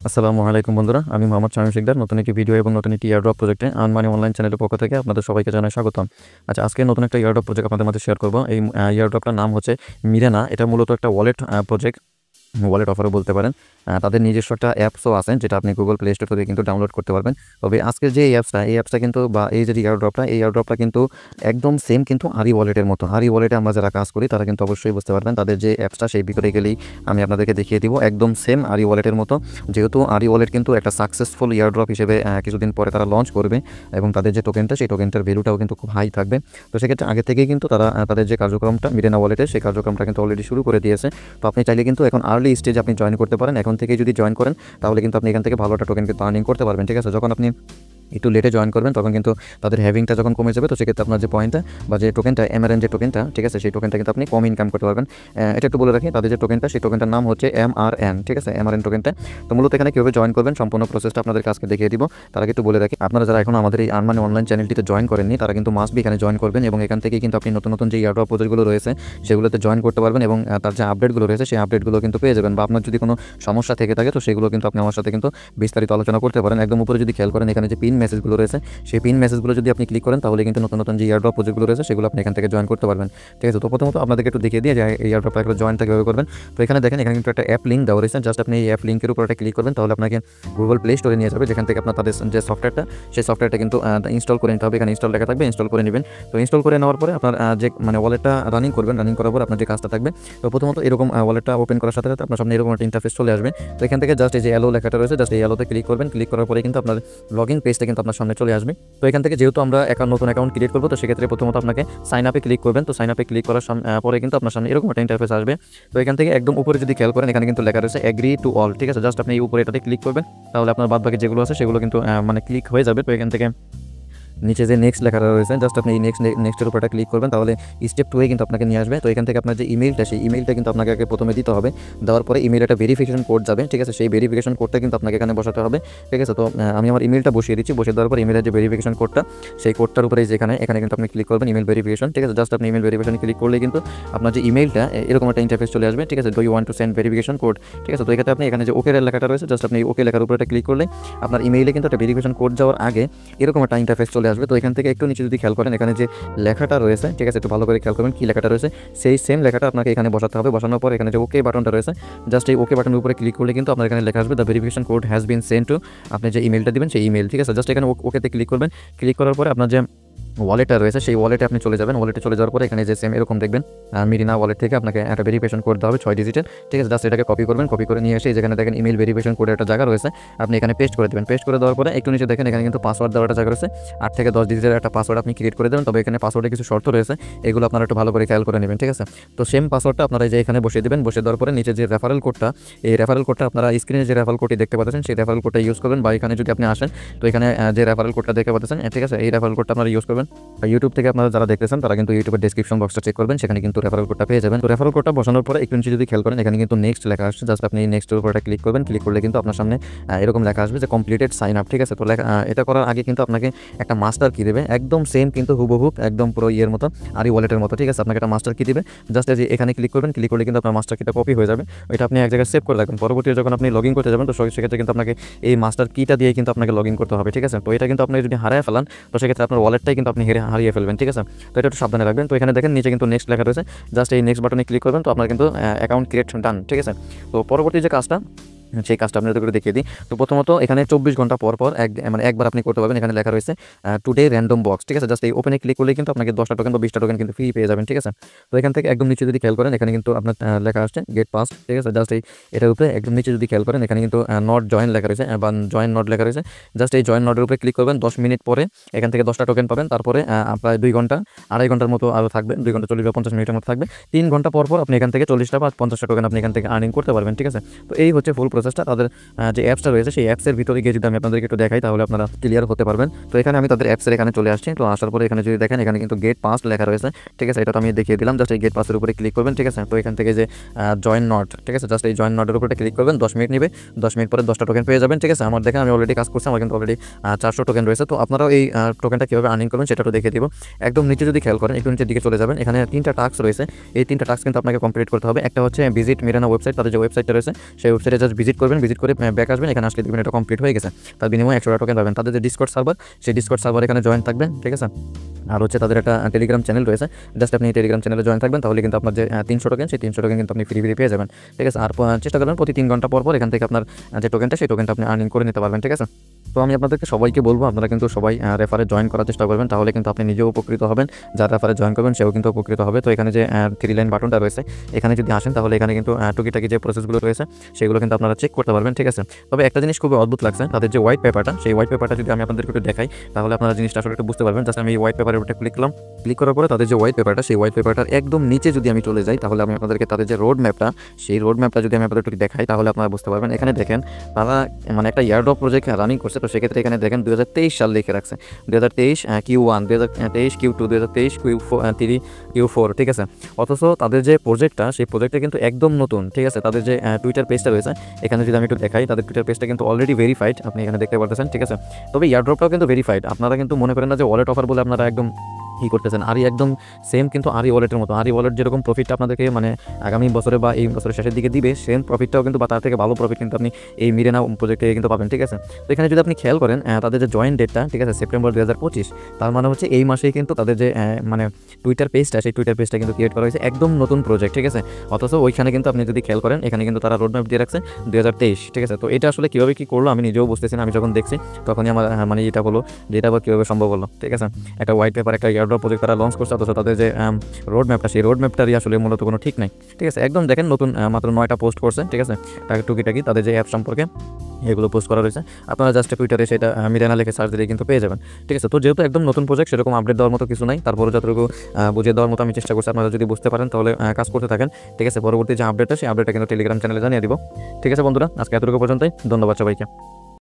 আসসালামু আলাইকুম বন্ধুরা, আমি মোহাম্মদ শামীম শিকদার। নতুন একটি ভিডিও এবং নতুন একটি ইয়ারড্রপ প্রজেক্টে আনমানি অনলাইন চ্যানেলের পক্ষ থেকে আপনাদের সবাইকে জানাই স্বাগতম। আচ্ছা, আজকে নতুন একটা ইয়ারড্রপ প্রজেক্ট আপনাদের মাঝে শেয়ার করব। এই ইয়ারড্রপটার নাম হচ্ছে মিরানা। এটা মূলত একটা ওয়ালেট প্রজেক্ট, ওয়ালেট অফারও বলতে পারেন। তাদের নিজস্ব একটা অ্যাপসও আছে, যেটা আপনি গুগল প্লে স্টোর থেকে কিন্তু ডাউনলোড করতে পারবেন। তবে আজকের যে এই অ্যাপসটা কিন্তু বা এই যে ইয়ারড্রপটা কিন্তু একদম সেম কিন্তু আরি ওয়ালেটের মতো। আরি ওয়ালেটে আমরা যারা কাজ করি তারা কিন্তু অবশ্যই বুঝতে পারবেন তাদের যে অ্যাপসটা, সেই ভিতরে গেলেই আমি আপনাদেরকে দেখিয়ে দিব একদম সেম আরি ওয়ালেটের মতো। যেহেতু আরি ওয়ালেট কিন্তু একটা সাকসেসফুল ইয়ারড্রপ হিসেবে কিছুদিন পরে তারা লঞ্চ করবে এবং তাদের যে টোকেনটা, সেই টোকেনটার ভ্যালুটাও কিন্তু খুব হাই থাকবে। তো সেক্ষেত্রে আগে থেকেই কিন্তু তারা তাদের যে কার্যক্রমটা মিরানা ওয়ালেটে, সেই কার্যক্রমটা কিন্তু অলরেডি শুরু করে দিয়েছে। তো আপনি চাইলে কিন্তু এখন আর্লি স্টেজ আপনি জয়েন করতে পারেন। এখন থেকে যদি জয়েন করেন তাহলে কিন্তু আপনি এখান থেকে ভালো একটা টোকেন কিন্তু আর্নিং করতে পারবেন। ঠিক আছে, যখন আপনি একটু লেটে জয়েন করবেন তখন কিন্তু তাদের হ্যাভিংটা যখন কমে যাবে, তো সেক্ষেত্রে আপনার যে পয়েন্টটা বা যে টোকেনটা এমআরএন যে টোকেনটা, ঠিক আছে, সেই টোকেনটা কিন্তু আপনি কম ইনকাম করতে পারবেন। এটা একটু বলে রাখি, তাদের যে টোকেনটা, সেই টোকেনটার নাম হচ্ছে এমআরএন। ঠিক আছে, এমআরএন টোকেনটা। তো মূলত এখানে কীভাবে জয়েন করবেন সম্পূর্ণ প্রসেসটা আপনাদেরকে আজকে দেখিয়ে দিব। তার আগে একটু বলে রাখি, আপনারা যারা এখন আমাদের এই আনমানি অনলাইন চ্যানেলটিতে জয়েন করেননি তারা কিন্তু মাস্ট বি এখানে জয়েন করবেন এবং এখান থেকেই কিন্তু আপনি নতুন নতুন যে ইয়ারড্রপ প্রজেক্টগুলো রয়েছে সেগুলোতে জয়েন করতে পারবেন এবং তার যে আপডেটগুলো রয়েছে সেই আপডেটগুলো কিন্তু পেয়ে যাবেন। বা আপনার যদি কোনো সমস্যা থেকে থাকে তো সেগুলো কিন্তু আপনি আমার সাথে কিন্তু বিস্তারিত আলোচনা করতে পারেন। একদম উপরে যদি খেয়াল করেন, এখানে যে পিন মেসেজগুলো রয়েছে, সেই পিন মেসেজগুলো যদি আপনি ক্লিক করেন তাহলে কিন্তু নতুন নতুন যে ইয়ারড্রপ প্রজেক্টগুলো রয়েছে সেগুলো আপনি এখান থেকে জয়েন করতে পারবেন। ঠিক আছে, তো প্রথমত আপনাদেরকে একটু দেখিয়ে দিয়ে যে এই ইয়ারড্রপটা একটু জয়েনটা কীভাবে করবেন। তো এখানে দেখেন, এখানে কিন্তু একটা অ্যাপ লিঙ্ক দেওয়া রয়েছে। জাস্ট আপনি এই অ্যাপ লিঙ্কের উপর একটা ক্লিক করবেন, তাহলে আপনাকে গুগল প্লে স্টোরে নিয়ে যাবে, যেখান থেকে আপনার তাদের যে সফটওয়্যারটা, সেই সফটওয়্যারটা কিন্তু ইনস্টল করে নিতে হবে। এখানে ইনস্টল লেখা থাকবে, ইনস্টল করে নেবেন। তো ইনস্টল করে নেওয়ার পরে আপনার যে ওয়ালেটটা রানিং করবেন, রানিং করার পর আপনার যে কাজটা থাকবে, তো প্রথমত এরকম ওয়ালেটটা ওপেন করার সাথে সাথে আপনার সামনে এরকম একটা ইন্টারফেস চলে আসবে। তো এখান থেকে জাস্ট এই যে এলো লেখাটা রয়েছে, জাস্ট এই এলোতে ক্লিক করবেন। ক্লিক করার পরে কিন্তু আপনার লগইন পেজটা কিন্তু আপনার সামনে চলে আসবে। তো এখান থেকে যেহেতু আমরা নতুন অ্যাকাউন্ট ক্রিয়েট করবো, তো সেক্ষেত্রে প্রথমত আপনাকে সাইন আপে ক্লিক করবেন। তো সাইন আপে ক্লিক করার পরে কিন্তু আপনার সামনে এরকম একটা ইন্টারফেস আসবে। তো এখান থেকে একদম উপরে যদি খেয়াল করেন, এখানে কিন্তু লেখা রয়েছে এগ্রি টু অল। ঠিক আছে, জাস্ট আপনি এই উপরে এটাতে ক্লিক করবেন, তাহলে আপনার বাদবাকি যেগুলো আছে সেগুলো কিন্তু ক্লিক হয়ে যাবে। তো এখান থেকে নিচে যে নেক্সট লেখাটা রয়েছে, জাস্ট আপনি এই নেক্সটের উপরটা ক্লিক করবেন, তাহলে স্টেপ 2 কিন্তু আপনাকে নিয়ে আসবে। তো এখান থেকে আপনার যে ইমেইলটা, সেই ইমেইলটা কিন্তু আপনাকে আগে প্রথমে দিতে হবে। দেওয়ার পরে ইমেইলে একটা ভেরিফিকেশন কোড যাবে। ঠিক আছে, সেই ভেরিফিকেশন কোডটা কিন্তু আপনাকে এখানে বসাতে হবে। ঠিক আছে, তো আমি আমার ইমেইলটা বসিয়ে দিচ্ছি। বসিয়ে দেওয়ার পর ইমেইলের যে ভেরিফিকেশন কোডটা, সেই কোডটার উপরে এখানে কিন্তু আপনি ক্লিক করবেন, ইমেইল ভেরিফিকেশন। ঠিক আছে, জাস্ট আপনি ইমেইল ভেরিফিকেশন ক্লিক করলে কিন্তু আপনার যে ইমেইলটা এরকম একটা ইন্টারফেস চলে আসবে। ঠিক আছে, do you want to send verification code. ঠিক আছে, তো এখানে আপনি এখানে যে ওকে লেখাটা রয়েছে, জাস্ট আপনি ওকে লেখার উপরে ক্লিক করলে আপনার ইমেইলে কিন্তু একটা ভেরিফিকেশন কোড যাওয়ার আগে এরকম একটা ইন্টারফেস চলে আসবে। তো এখান থেকে একটু নিচে যদি খেয়াল করেন, এখানে যে লেখাটা রয়েছে, ঠিক আছে, একটু ভালো করে খেয়াল করবেন কি লেখাটা রয়েছে। সেই সেম লেখাটা আপনাকে এখানে বসাতে হবে। বসানোর পর এখানে যে ওকে বাটনটা রয়েছে, জাস্ট এই ওকে বাটনের উপরে ক্লিক করলে কিন্তু আপনার এখানে লেখা আসবে the verification code has been send to, আপনি যে ইমেলটা দিবেন সেই ইমেল। ঠিক আছে, জাস্ট এখানে ওকেতে ক্লিক করবেন। ক্লিক করার পরে আপনার যে ওয়ালেটটা রয়েছে, সেই ওয়ালেটে আপনি চলে যাবেন। ওয়ালেটে চলে যাওয়ার পরে এখানে যে সেম এরকম দেখবেন মিরিনা ওয়ালেট থেকে আপনাকে একটা ভেরিফিকেশন কোড দেওয়া হবে 6 ডিজিটের। ঠিক আছে, জাস্ট এটাকে কপি করবেন। কপি করে নিয়ে এসে যেখানে দেখেন ইমেল ভেরিফিকেশন কোডের একটা জায়গা রয়েছে, আপনি এখানে পেস্ট করে দেবেন। পেস্ট করে দেওয়ার পরে একটু নিচে দেখেন, এখানে কিন্তু পাসওয়ার্ড দেওয়ার একটা জায়গা রয়েছে। 8 থেকে 10 ডিজিটের একটা পাসওয়ার্ড আপনি ক্রিয়েট করে দেবেন। তবে এখানে পাসওয়ার্ডে কিছু শর্ত রয়েছে, এগুলো আপনারা একটু ভালো করে খেয়াল করে নেবেন। ঠিক আছে, তো সেম পাসওয়ার্ডটা আপনারা যে এখানে বসিয়ে দেবেন। বসিয়ে দেওয়ার পরে নিচে যে রেফারেল কোডটা, এই রেফারেল কোডটা আপনারা স্ক্রিনে যে রেফারেল কোডটি দেখতে পাচ্ছেন, সেই রেফারেল কোডটা ইউজ করবেন। বা এখানে যদি আপনি আসেন, তো এখানে যে রেফারেল কোডটা দেখতে পাচ্ছেন, ঠিক আছে, এই রেফারেল কোডটা আপনারা ইউজ করবেন। ইউটিউব থেকে আপনারা যারা দেখতেছেন তারা কিন্তু ইউটিউবের ডেসক্রিপশন বক্সটা চেক করবেন, সেখানে কিন্তু রেফারেল কোডটা পেয়ে যাবেন। তো রেফারেল কোডটা বসানোর পরে একটু নিচে যদি খেয়াল করেন, এখানে কিন্তু নেক্সট লেখা আসছে। জাস্ট আপনি নেক্সটের উপর ক্লিক করবেন। ক্লিক করলে কিন্তু আপনার সামনে এরকম লেখা আসবে যে কমপ্লিটেড সাইন আপ। ঠিক আছে, তো এটা করার আগে কিন্তু আপনাকে একটা মাস্টার কি দেবে, একদম সেম কিন্তু হুবহু একদম পুরো ইয়ের মতো, আর ওয়ালেটের মতো। ঠিক আছে, আপনাকে একটা মাস্টার কি দিবে। জাস্ট এখানে ক্লিক করবেন। ক্লিক করলে কিন্তু আপনার মাস্টার কিটা কপি হয়ে যাবে। এটা আপনি এক জায়গায় সেভ করে রাখবেন। পরবর্তীতে যখন আপনি লগ ইন করতে যাবেন, তো সেক্ষেত্রে কিন্তু আপনাকে এই মাস্টার কিটা দিয়ে কিন্তু আপনাকে লগ ইন করতে হবে। ঠিক আছে, তো এটা কিন্তু আপনি যদি হারিয়ে ফেলান, তো সেক্ষেত্রে আপনার ওয়ালেটটাই কিন্তু আপনি হারিয়ে ফেলবেন। ঠিক আছে, তো এটা একটু সাবধানে রাখবেন। তো এখানে দেখেন নিচে কিন্তু নেক্সট লেখা রয়েছে, জাস্ট এই নেক্সট বাটনে ক্লিক করবেন। তো আপনার কিন্তু অ্যাকাউন্ট ক্রিয়েট ডান। ঠিক আছে, তো পরবর্তী যে কাজটা, সেই কাজটা আপনাদের করে দেখিয়ে দিই। তো প্রথমত এখানে 24 ঘন্টা পর পর একবার আপনি করতে পারবেন। এখানে লেখা রয়েছে টুডে র্যান্ডম বক্স। ঠিক আছে, জাস্ট এই ওপেনে ক্লিক করলে কিন্তু আপনাকে 10টা টোকেন বা 20টা টোকেন কিন্তু ফ্রি পেয়ে যাবেন। ঠিক আছে, তো এখান থেকে একদম নিচে যদি খেয়াল করেন, এখানে কিন্তু আপনার লেখা আসছে গেট পাস। ঠিক আছে, জাস্ট এটার উপরে একদম নিচে যদি খেয়াল করেন, এখানে কিন্তু নট জয়েন লেখা রয়েছে বা জয়েন নট লেখা রয়েছে। জাস্ট এই জয়েন নটের উপরে ক্লিক করবেন। 10 মিনিট পরে এখান থেকে 10টা টোকেন পাবেন। তারপরে প্রায় 2 ঘন্টা 2.5 ঘন্টার মতো আরও থাকবে। 2 ঘন্টা 40 বা 50 মিনিটের মতো থাকবে। 3 ঘন্টা পর পর আপনি এখান থেকে 40টা বা 50টা টোকেন আপনি এখান থেকে আর্নিং করতে পারবেন। ঠিক আছে, তো এই হচ্ছে ফুল প্রসেসটা। তাদের যে অ্যাপসটা রয়েছে, সেই অ্যাপসের ভিতরে গিয়ে যদি আমি আপনাদেরকে একটু দেখাই, তাহলে আপনারা ক্লিয়ার হতে পারবেন। তো এখানে আমি তাদের অ্যাপসের এখানে চলে আসছি। তো আসার পরে এখানে যদি দেখেন, এখানে কিন্তু গেট পাস লেখা রয়েছে। ঠিক আছে, এটা তো আমি দেখিয়ে দিলাম। জাস্ট এই গেট পাসের উপরে ক্লিক করবেন। ঠিক আছে, তো এখান থেকে যে জয়েন নট, ঠিক আছে, জাস্ট এই জয়েন নটের উপরে ক্লিক করবেন। 10 মিনিট নেবে। 10 মিনিট পরে 10টা টোকেন পেয়ে যাবেন। ঠিক আছে, আমার দেখেন আমি অলরেডি কাজ করছি, আমার কিন্তু অলরেডি 400 টোকেন রয়েছে। তো আপনারাও এই টোকেনটা কীভাবে আর্নিং করবেন সেটা একটু দেখিয়ে দিব। একদম নিচে যদি খেয়াল করেন, একটু নিচের দিকে চলে যাবেন। এখানে 3টা টাস্ক রয়েছে। এই 3টা টাস্ক কিন্তু আপনাকে কমপ্লিট করতে হবে। একটা হচ্ছে ভিজিট মিরানা ওয়েবসাইট, তাদের যে ওয়েবসাইটটা রয়েছে, সেই ওয়েবসাইটে জাস্ট ভিজিট করবেন, ভিজিট করে ব্যাক আসবেন, এখানে আসলে দেখবেন এটা কমপ্লিট হয়ে গেছে। তার বিনিময়ে 100 টোকেন পাবেন। তাদের যে ডিসকর্ড সার্ভার, সেই ডিসকর্ড সার্ভার এখানে জয়েন থাকবেন, ঠিক আছে। আর হচ্ছে তাদের একটা টেলিগ্রাম চ্যানেল রয়েছে, জাস্ট আপনি টেলিগ্রাম চ্যানেলে জয়েন থাকবেন, তাহলে কিন্তু আপনার যে 300 টোকেন, সেই 300 টোকেন কিন্তু আপনি ফ্রি পেয়ে যাবেন, ঠিক আছে। আর চেষ্টা করবেন প্রতি 3 ঘন্টা পর পর এখান থেকে আপনার যে টোকেনটা, সেই টোকেনটা আপনি আর্নিং করে নিতে পারবেন, ঠিক আছে। তো আমি আপনাদেরকে সবাইকে বলবো, আপনারা কিন্তু সবাই রেফারে জয়েন করার চেষ্টা করবেন, তাহলে কিন্তু আপনি নিজেও উপকৃত হবেন, যার রেফারে জয়েন করবেন সেও কিন্তু উপকৃত হবে। তো এখানে যে 3 লাইন বাটনটা রয়েছে, এখানে যদি আসেন তাহলে এখানে কিন্তু টুকিটাকি যে প্রসেসগুলো রয়েছে সেগুলো কিন্তু আপনারা চেক করতে পারবেন, ঠিক আছে। তবে একটা জিনিস খুবই অদ্ভুত লাগছে, তাদের যে হোয়াইট পেপারটা, সেই হোয়াইট পেপারটা যদি আমি আপনাদেরকে একটু দেখাই তাহলে আপনারা জিনিসটা আসলে একটু বুঝতে পারবেন। জাস্ট আমি এই হোয়াইট পেপারের উপরে ক্লিক করলাম, ক্লিক করার পরে তাদের যে হোয়াইট পেপারটা, সেই হোয়াইট পেপারটার একদম নিচে যদি আমি চলে যাই, তাহলে আমি আপনাদেরকে তাদের যে রোড ম্যাপটা, সেই রোড ম্যাপটা যদি আমি আপনাদেরকে দেখাই তাহলে আপনারা বুঝতে পারবেন। এখানে দেখেন তারা মানে একটা ইয়ারড্রপ প্রজেক্ট রানিং করছে, তো সেক্ষেত্রে এখানে দেখেন 2023 সাল লিখে রাখছে, 2023 Q1, 2023 Q2, 2023 Q3 Q4, ঠিক আছে। অথচ তাদের যে প্রজেক্টটা, সেই প্রজেক্টটা কিন্তু একদম নতুন, ঠিক আছে। তাদের যে টুইটার পেজটা রয়েছে, এখানে যদি আমি একটু দেখাই, তাদের টুইটার পেজটা কিন্তু অলরেডি ভেরিফাইড, আপনি এখানে দেখতে পারতেছেন, ঠিক আছে। তবে ইয়ারড্রপটাও কিন্তু ভেরিফাইড, আপনারা কিন্তু মনে করেন না যে ওয়ালেট অফার বলে আপনারা একদম করতেছেন। আরই একদম সেম কিন্তু আরই ওয়ালেটের মতো, আরই ওয়ালেট যেরকম প্রফিটটা আপনাদেরকে মানে আগামী বছরে বা এই বছরের শেষের দিকে দিবে, সেম প্রফিটটাও কিন্তু বা তার থেকে ভালো প্রফিট কিন্তু আপনি এই মিরেনা প্রজেক্টে কিন্তু পাবেন, ঠিক আছে। তো এখানে যদি আপনি খেয়াল করেন তাদের যে জয়েন ডেটটা, ঠিক আছে, সেপ্টেম্বর 2025, তার মানে হচ্ছে এই মাসেই কিন্তু তাদের যে মানে টুইটার পেজটা, সেই টুইটার পেজটা কিন্তু ক্রিয়েট করা হয়েছে, একদম নতুন প্রজেক্ট, ঠিক আছে। অথচ ওইখানে কিন্তু আপনি যদি খেয়াল করেন, এখানে কিন্তু তারা রোডম্যাপ দিয়ে রাখছে 2023, ঠিক আছে। তো এটা আসলে কীভাবে কী করলো আমি নিজেও বুঝতেছি না, আমি যখন দেখছি তখনই আমার মানে এটা হলো যে এটা আবার কীভাবে সম্ভব হলো, ঠিক আছে। একটা হোয়াইট পেপার, একটা এয়ারড্রপ প্রজেক্ট তারা লঞ্চ করছে, অথচ তাদের যে রোড ম্যাপটা, সেই রোড ম্যাপটারই আসলে মূলত কোনো ঠিক নাই, ঠিক আছে। একদম দেখেন নতুন মাত্র 9টা পোস্ট করছে, ঠিক আছে, টুকিটাকি তাদের যে অ্যাপ সম্পর্কে এগুলো পোস্ট করা রয়েছে। আপনারা জাস্ট টুইটারে সেটা মিরেনা লিখে সার্চ দিলে কিন্তু পেয়ে যাবেন, ঠিক আছে। তো যেহেতু একদম নতুন প্রজেক্ট, সেরকম আপডেট দেওয়ার মতো কিছু নাই, তারপরে যতটুকু বুঝিয়ে দেওয়ার মতো আমি চেষ্টা করছি, আপনারা যদি বুঝতে পারেন তাহলে কাজ করতে থাকেন, ঠিক আছে। পরবর্তী যে আপডেটটা, সেই আপডেটটা কিন্তু টেলিগ্রাম চ্যানেলে জানিয়ে দিব, ঠিক আছে বন্ধুরা। আজকে এতটুকু পর্যন্তই, ধন্যবাদ সবাইকে।